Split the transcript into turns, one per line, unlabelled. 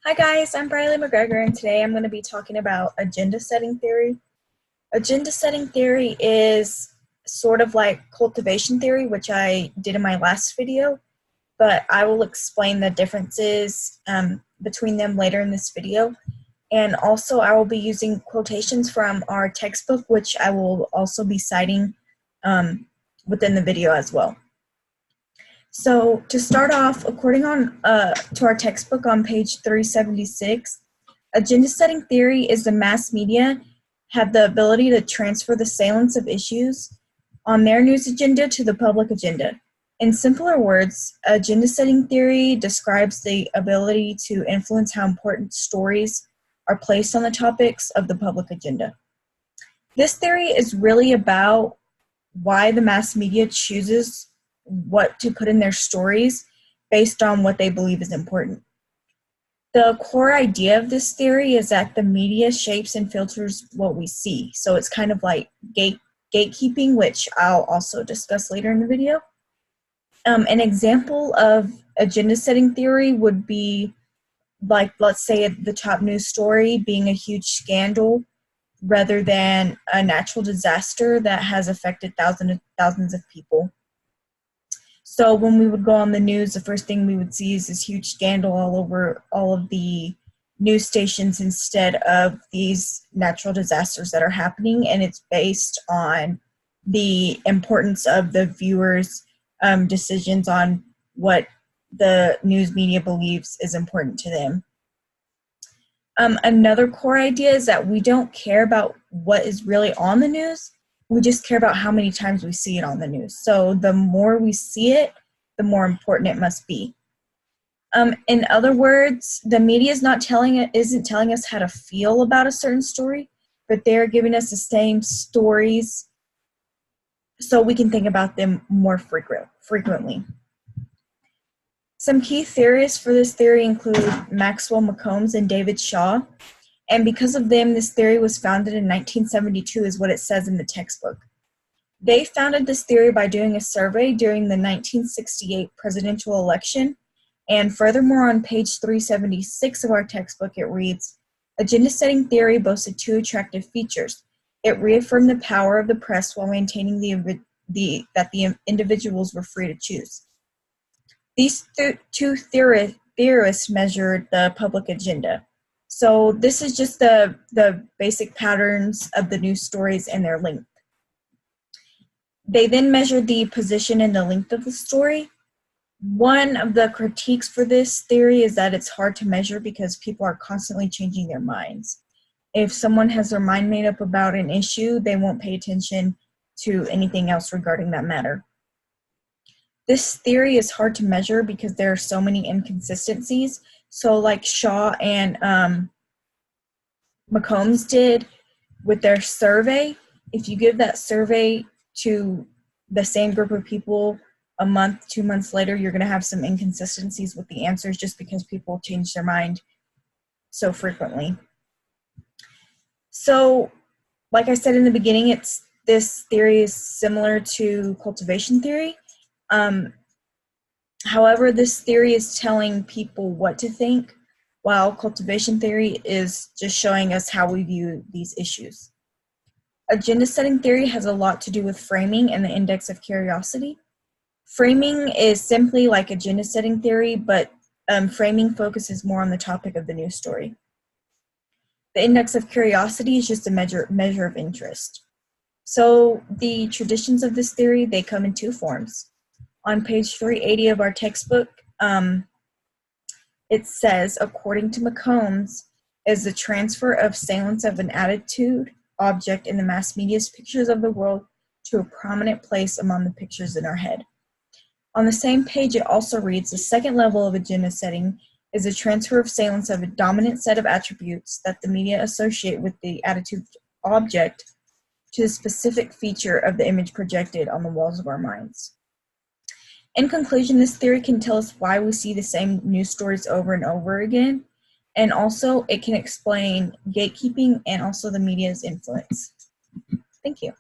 Hi guys, I'm Briley McGregor, and today I'm going to be talking about agenda setting theory. Agenda setting theory is sort of like cultivation theory, which I did in my last video, but I will explain the differences between them later in this video. And also I will be using quotations from our textbook, which I will also be citing within the video as well. So to start off, according to our textbook on page 376, agenda setting theory is the mass media have the ability to transfer the salience of issues on their news agenda to the public agenda. In simpler words, agenda setting theory describes the ability to influence how important stories are placed on the topics of the public agenda. This theory is really about why the mass media chooses what to put in their stories based on what they believe is important. The core idea of this theory is that the media shapes and filters what we see. So it's kind of like gatekeeping, which I'll also discuss later in the video. An example of agenda setting theory would be like, let's say, the top news story being a huge scandal rather than a natural disaster that has affected thousands of people. So when we would go on the news, the first thing we would see is this huge scandal all over all of the news stations instead of these natural disasters that are happening, and it's based on the importance of the viewers' decisions on what the news media believes is important to them. Another core idea is that we don't care about what is really on the news. We just care about how many times we see it on the news. So the more we see it, the more important it must be. In other words, the media isn't telling us how to feel about a certain story, but they're giving us the same stories so we can think about them more frequently. Some key theorists for this theory include Maxwell McCombs and David Shaw. And because of them, this theory was founded in 1972, is what it says in the textbook. They founded this theory by doing a survey during the 1968 presidential election. And furthermore, on page 376 of our textbook, it reads, agenda setting theory boasted two attractive features. It reaffirmed the power of the press while maintaining that the individuals were free to choose. These two theorists measured the public agenda. So this is just the basic patterns of the news stories and their length. They then measured the position and the length of the story. One of the critiques for this theory is that it's hard to measure because people are constantly changing their minds. If someone has their mind made up about an issue, they won't pay attention to anything else regarding that matter. This theory is hard to measure because there are so many inconsistencies. So like Shaw and McCombs did with their survey, if you give that survey to the same group of people a month, 2 months later, you're going to have some inconsistencies with the answers just because people change their mind so frequently. So, like I said in the beginning, this theory is similar to cultivation theory. However, this theory is telling people what to think, while cultivation theory is just showing us how we view these issues. Agenda setting theory has a lot to do with framing and the index of curiosity. Framing is simply like agenda setting theory, but framing focuses more on the topic of the news story. The index of curiosity is just a measure of interest. So the traditions of this theory, they come in two forms. On page 380 of our textbook, it says, according to McCombs, is the transfer of salience of an attitude object in the mass media's pictures of the world to a prominent place among the pictures in our head. On the same page, it also reads, the second level of agenda setting is a transfer of salience of a dominant set of attributes that the media associate with the attitude object to the specific feature of the image projected on the walls of our minds. In conclusion, this theory can tell us why we see the same news stories over and over again, and also it can explain gatekeeping and also the media's influence. Thank you.